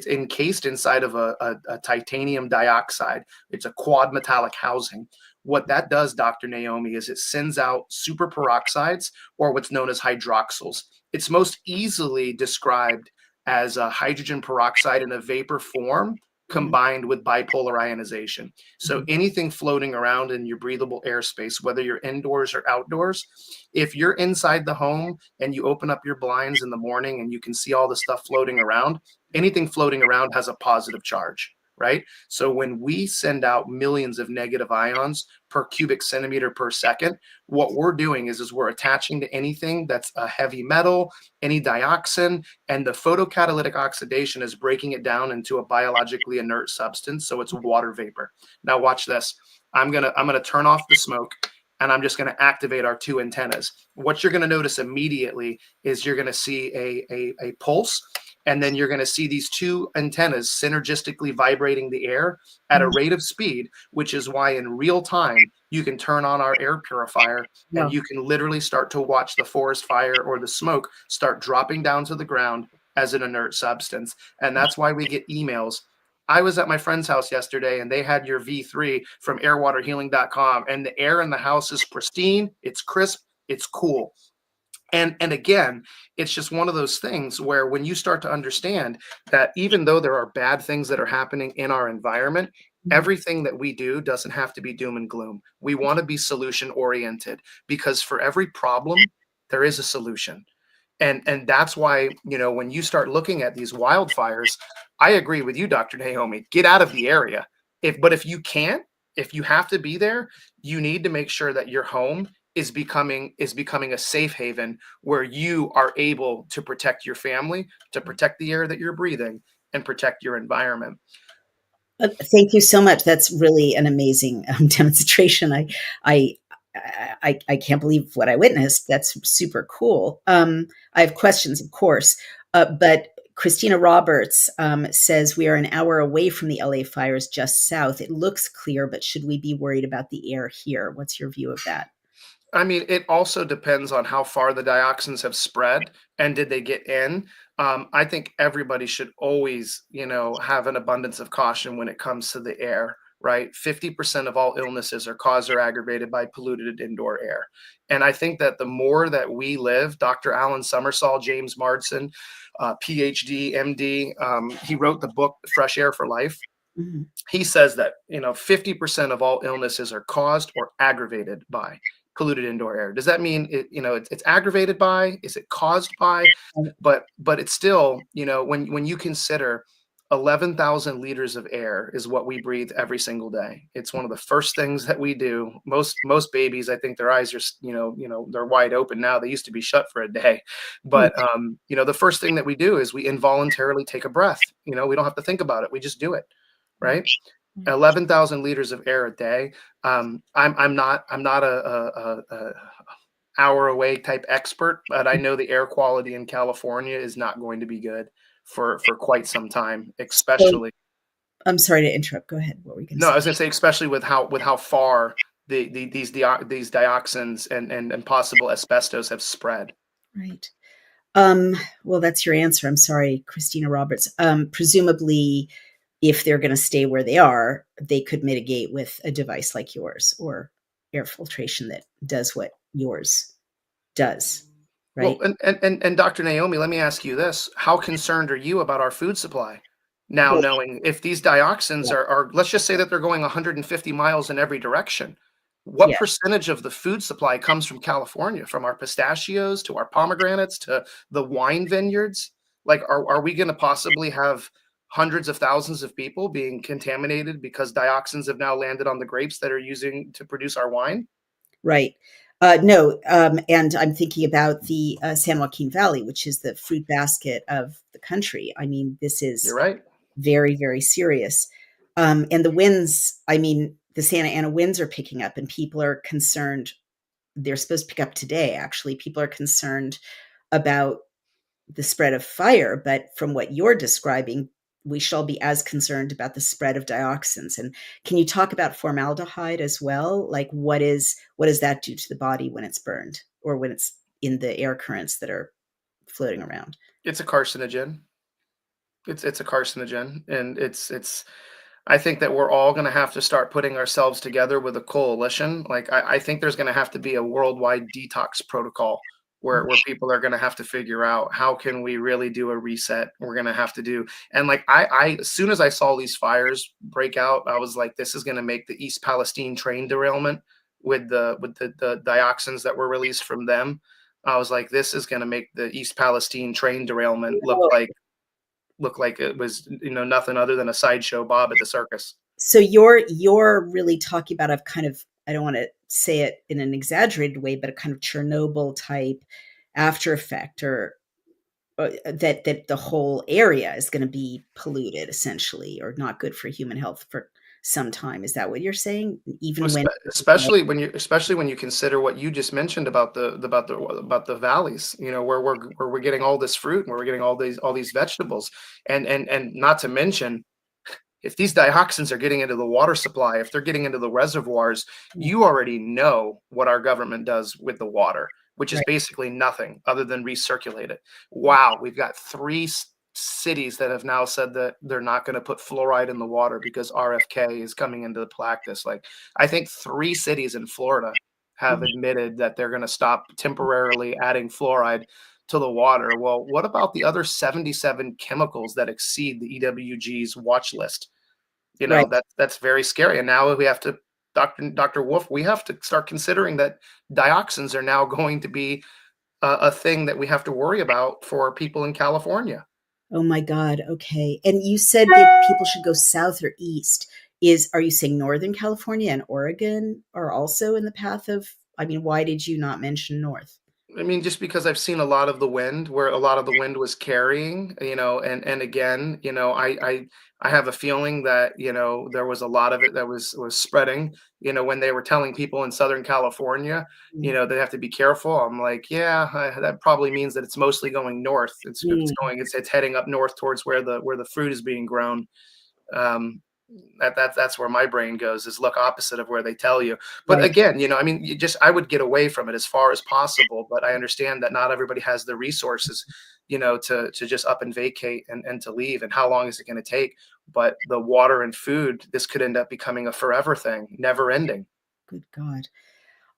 encased inside of a titanium dioxide. It's a quad metallic housing. What that does, Dr. Naomi, is it sends out superperoxides, or what's known as hydroxyls. It's most easily described as a hydrogen peroxide in a vapor form Mhm. combined with bipolar ionization. So Mhm. anything floating around in your breathable airspace, whether you're indoors or outdoors, if you're inside the home and you open up your blinds in the morning and you can see all the stuff floating around, anything floating around has a positive charge, right? So when we send out millions of negative ions per cubic centimeter per second, what we're doing is we're attaching to anything that's a heavy metal, any dioxin, and the photocatalytic oxidation is breaking it down into a biologically inert substance. So it's water vapor. Now watch this. I'm gonna turn off the smoke, and I'm just going to activate our two antennas. What you're going to notice immediately is you're going to see a pulse, and then you're going to see these two antennas synergistically vibrating the air at a Mhm. rate of speed, which is why in real time you can turn on our air purifier and Wow. you can literally start to watch the forest fire or the smoke start dropping down to the ground as an inert substance. And that's why we get emails. I was at my friend's house yesterday and they had your V3 from airwaterhealing.com, and the air in the house is pristine, it's crisp, it's cool. And again, it's just one of those things where when you start to understand that even though there are bad things that are happening in our environment, Mhm. everything that we do doesn't have to be doom and gloom. We want to be solution oriented, because for every problem there is a solution. And that's why, when you start looking at these wildfires, I agree with you, Dr. Naomi. Get out of the area. If you can't, if you have to be there, you need to make sure that your home is becoming a safe haven where you are able to protect your family, to protect the air that you're breathing, and protect your environment. Thank you so much. That's really an amazing demonstration. I, I can't believe what I witnessed. That's super cool. I have questions, of course, but Christina Roberts says we are an hour away from the LA fires just south. It looks clear, but should we be worried about the air here? What's your view of that? I mean, it also depends on how far the dioxins have spread and did they get in. I think everybody should always, have an abundance of caution when it comes to the air, right? 50% of all illnesses are caused or aggravated by polluted indoor air. And I think that the more that we live, Dr. Alan Summersall, James Marsden, PhD, MD, he wrote the book Fresh Air for Life. Mhm. He says that 50% of all illnesses are caused or aggravated by polluted indoor air. Does that mean it's aggravated by? Is it caused by? But it's still, when you consider 11,000 liters of air is what we breathe every single day. It's one of the first things that we do. Most babies, I think their eyes are they're wide open now. They used to be shut for a day. Hmm. But the first thing that we do is we involuntarily take a breath. We don't have to think about it. We just do it, Right. right? 11,000 liters of air a day. I'm not hour away type expert, but I know the air quality in California is not going to be good for quite some time, So especially. I'm sorry to interrupt. Go ahead. What were you going to No, I say? was going to say especially with how far these dioxins and possible asbestos have spread. Right. Um, well, that's your answer. I'm sorry, Christina Roberts. Presumably, if they're going to stay where they are, they could mitigate with a device like yours or air filtration that does what yours does, Well, right? and Dr. Naomi, let me ask you this. How concerned are you about our food supply? Now, Well, knowing if these dioxins yeah, are, let's just say that they're going 150 miles in every direction, what yeah, percentage of the food supply comes from California, from our pistachios to our pomegranates to the wine vineyards? Like, are we going to possibly have hundreds of thousands of people being contaminated because dioxins have now landed on the grapes that are using to produce our wine? right. No, and I'm thinking about the San Joaquin Valley, which is the fruit basket of the country. I mean, this You're is right. very, very serious. And the winds, I mean, the Santa Ana winds are picking up, and people are concerned. They're supposed to pick up today, actually. People are concerned about the spread of fire, but from what you're describing, we shall be as concerned about the spread of dioxins. And can you talk about formaldehyde as well? Like what does that do to the body when it's burned or when it's in the air currents that are floating around? It's a carcinogen. It's a carcinogen, and it's I think that we're all gonna have to start putting ourselves together with a coalition. Like, I think there's gonna have to be a worldwide detox protocol where people are gonna have to figure out how can we really do a reset. We're gonna have to do and like I as soon as I saw these fires break out, I was like, this is gonna make the East Palestine train derailment with the dioxins that were released from them. I was like, this is gonna make the East Palestine train derailment look like it was, nothing other than a sideshow Bob at the circus. So you're really talking about a kind of, I don't want to say it in an exaggerated way, but a kind of Chernobyl type after effect, or that the whole area is going to be polluted essentially, or not good for human health for some time. Is that what you're saying? Even when Especially when you consider what you just mentioned about the valleys, where we're getting all this fruit, and where we're getting all these vegetables, and not to mention if these dioxins are getting into the water supply, if they're getting into the reservoirs, you already know what our government does with the water, which is right, basically nothing other than recirculate it. Wow, we've got three cities that have now said that they're not going to put fluoride in the water because RFK is coming into the practice. Like, I think three cities in Florida have admitted that they're going to stop temporarily adding fluoride to the water. Well, what about the other 77 chemicals that exceed the EWG's watch list? right. That's very scary. And now we have to, Dr. Wolf, we have to start considering that dioxins are now going to be a thing that we have to worry about for people in California. Oh my God. Okay. And you said that people should go south or east. Are you saying Northern California and Oregon are also in the path of, I mean, why did you not mention North? I mean, just because I've seen a lot of the wind, where a lot of the wind was carrying, and again, I have a feeling that there was a lot of it that was spreading. When they were telling people in Southern California, Mm, they have to be careful. I'm like, yeah, that probably means that it's mostly going north. mm, It's heading up north towards where the fruit is being grown. Um, that's where my brain goes, is look opposite of where they tell you. But right. again, I mean, I would get away from it as far as possible, but I understand that not everybody has the resources, to just up and vacate and to leave. And how long is it going to take? But the water and food, this could end up becoming a forever thing, never ending. Good God.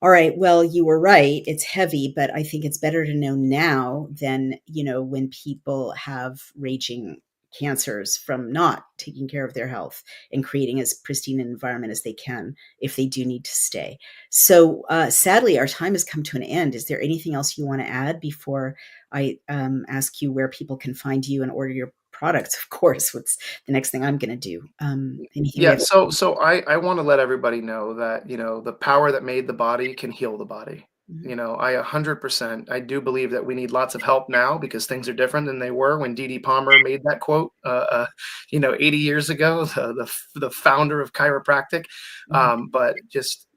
All right. Well, you were right. It's heavy, but I think it's better to know now than, when people have raging cancers from not taking care of their health and creating as pristine an environment as they can if they do need to stay. So, sadly, our time has come to an end. Is there anything else you want to add before I ask you where people can find you and order your products? Of course, what's the next thing I'm going to do? Anything we Yeah, have? so I want to let everybody know that, the power that made the body can heal the body. Mhm. I 100%, I do believe that we need lots of help now because things are different than they were when D.D. Palmer made that quote, 80 years ago, the founder of chiropractic. Mhm. But just,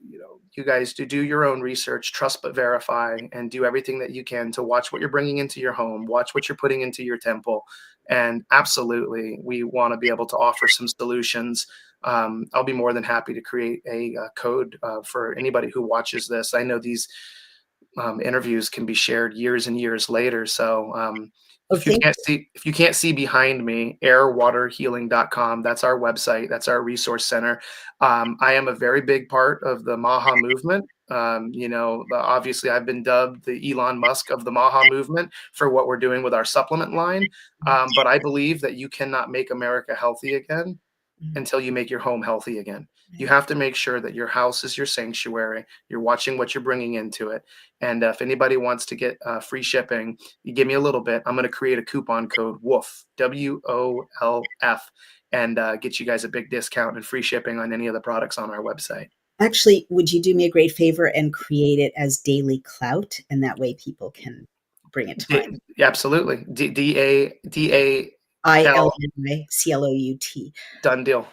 you guys to do your own research, trust but verify, and do everything that you can to watch what you're bringing into your home, watch what you're putting into your temple. And absolutely, we want to be able to offer some solutions. I'll be more than happy to create a code for anybody who watches this. I know these interviews can be shared years and years later. So Oh, thank if you can't see behind me, airwaterhealing.com, that's our website, that's our resource center. I am a very big part of the Maha movement. Obviously I've been dubbed the Elon Musk of the Maha movement for what we're doing with our supplement line. But I believe that you cannot make America healthy again you. until you make your home healthy again. You Right. have to make sure that your house is your sanctuary. You're watching what you're bringing into it. And if anybody wants to get free shipping, you give me a little bit. I'm going to create a coupon code WOLF, WOLF, and get you guys a big discount and free shipping on any of the products on our website. Actually, would you do me a great favor and create it as Daily Clout? And that way people can bring it to mind. Absolutely. DADAL. ILNICLOUT. Done deal.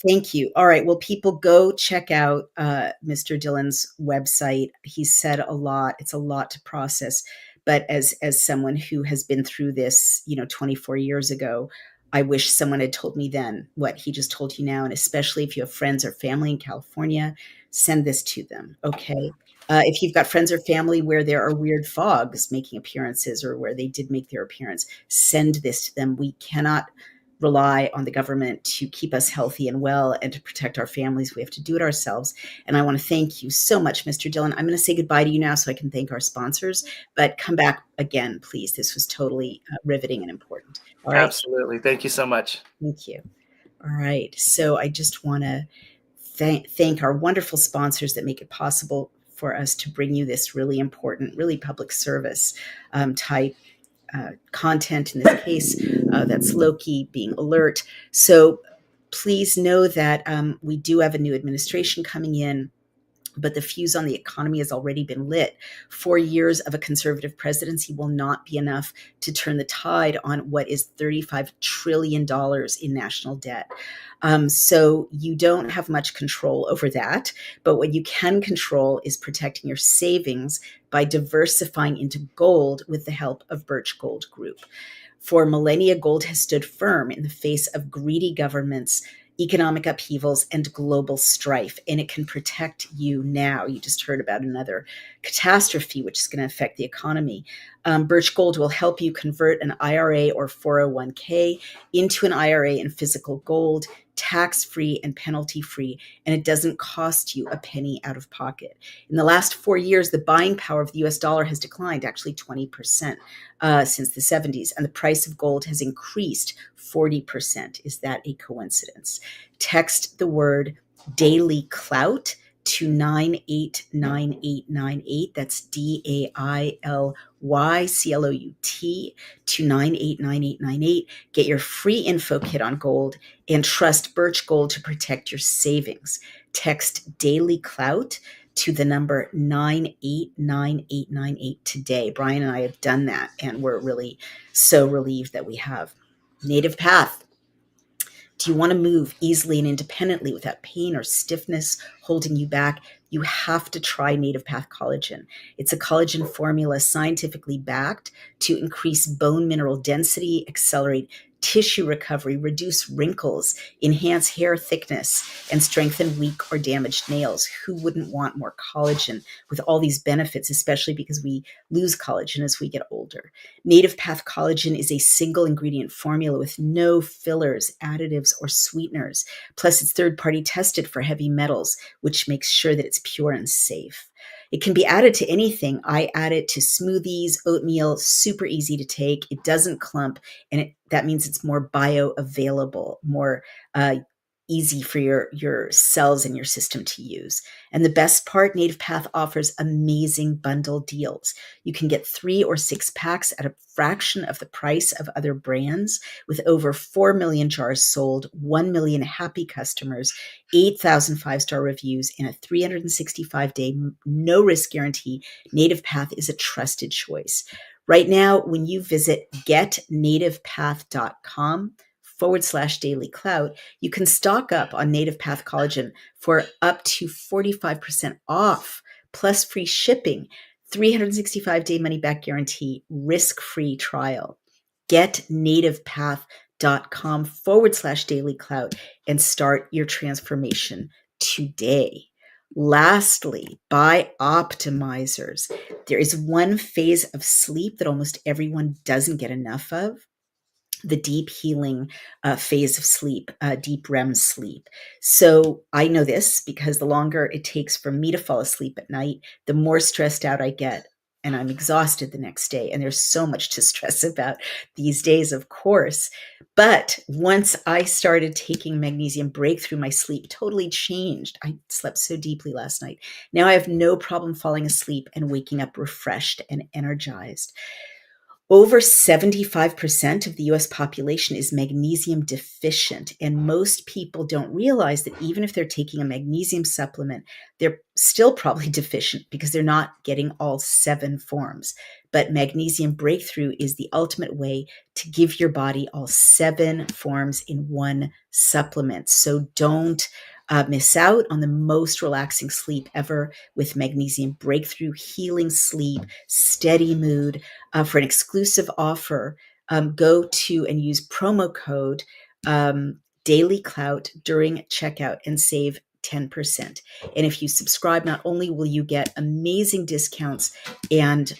Thank you. All right. Well, people go check out Mr. Dillon's website. He said a lot. It's a lot to process. But as someone who has been through this, 24 years ago, I wish someone had told me then what he just told you now. And especially if you have friends or family in California, send this to them. Okay. If you've got friends or family where there are weird fogs making appearances or where they did make their appearance, send this to them. We cannot rely on the government to keep us healthy and well and to protect our families. We have to do it ourselves. And I want to thank you so much, Mr. Dillon. I'm going to say goodbye to you now so I can thank our sponsors, but come back again, please. This was totally riveting and important. All right. Absolutely. Thank you so much. Thank you. All right. So I just want to thank our wonderful sponsors that make it possible for us to bring you this really important, really public service type content. In this case, that's Loki being alert. So please know that we do have a new administration coming in, but the fuse on the economy has already been lit. 4 years of a conservative presidency will not be enough to turn the tide on what is $35 trillion in national debt. So you don't have much control over that. But what you can control is protecting your savings by diversifying into gold with the help of Birch Gold Group. For millennia, gold has stood firm in the face of greedy governments, economic upheavals, and global strife, and it can protect you now. You just heard about another catastrophe which is going to affect the economy. Birch Gold will help you convert an IRA or 401k into an IRA in physical gold, tax-free and penalty-free, and it doesn't cost you a penny out of pocket. In the last 4 years, the buying power of the US dollar has declined actually 20% since the 70s, and the price of gold has increased 40%. Is that a coincidence? Text the word Daily Clout to 989898. That's DAILYCLOUT to 989898. Get your free info kit on gold and trust Birch Gold to protect your savings. Text Daily Clout to the number 989898 today. Brian and I have done that, and we're really so relieved that we have. Native Path. Do you want to move easily and independently without pain or stiffness holding you back? You have to try Native Path Collagen. It's a collagen formula scientifically backed to increase bone mineral density, accelerate tissue recovery, reduce wrinkles, enhance hair thickness, and strengthen weak or damaged nails. Who wouldn't want more collagen with all these benefits, especially because we lose collagen as we get older? Native Path Collagen is a single ingredient formula with no fillers, additives, or sweeteners. Plus, it's third-party tested for heavy metals, which makes sure that it's pure and safe. It can be added to anything. I add it to smoothies, oatmeal, super easy to take. It doesn't clump, and that means it's more bioavailable, more easy for your cells and your system to use. And the best part, Native Path offers amazing bundle deals. You can get 3 or 6 packs at a fraction of the price of other brands, with over 4 million jars sold, 1 million happy customers, 8,000 five-star reviews, and a 365-day no-risk guarantee. Native Path is a trusted choice. Right now, when you visit getnativepath.com daily clout, you can stock up on Native Path Collagen for up to 45% off, plus free shipping, 365-day money-back guarantee, risk-free trial. Get nativepath.com/daily clout and start your transformation today. Lastly, by optimizers. There is one phase of sleep that almost everyone doesn't get enough of: the deep healing phase of sleep, deep REM sleep. So I know this because the longer it takes for me to fall asleep at night, the more stressed out I get. And I'm exhausted the next day. And there's so much to stress about these days, of course. But once I started taking Magnesium Breakthrough, my sleep totally changed. I slept so deeply last night. Now I have no problem falling asleep and waking up refreshed and energized. Over 75% of the US population is magnesium deficient, and most people don't realize that even if they're taking a magnesium supplement, they're still probably deficient because they're not getting all 7 forms. But Magnesium Breakthrough is the ultimate way to give your body all 7 forms in one supplement. So don't miss out on the most relaxing sleep ever with Magnesium Breakthrough, healing sleep, steady mood. For an exclusive offer, go to and use promo code Daily Clout during checkout and save 10%. And if you subscribe, not only will you get amazing discounts and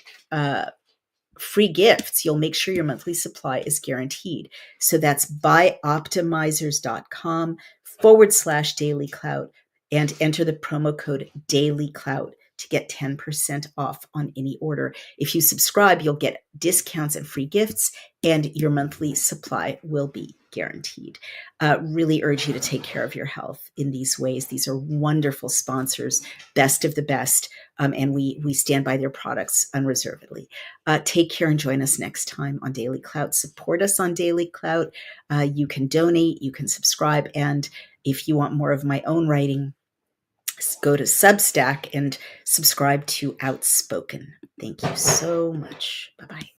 free gifts, you'll make sure your monthly supply is guaranteed. So that's buyoptimizers.com/daily clout and enter the promo code Daily Clout to get 10% off on any order. If you subscribe, you'll get discounts and free gifts, and your monthly supply will be guaranteed. Really urge you to take care of your health in these ways. These are wonderful sponsors, best of the best, and we stand by their products unreservedly. Take care and join us next time on Daily Clout. Support us on Daily Clout. You can donate, you can subscribe, and if you want more of my own writing, go to Substack and subscribe to Outspoken. Thank you so much. Bye-bye.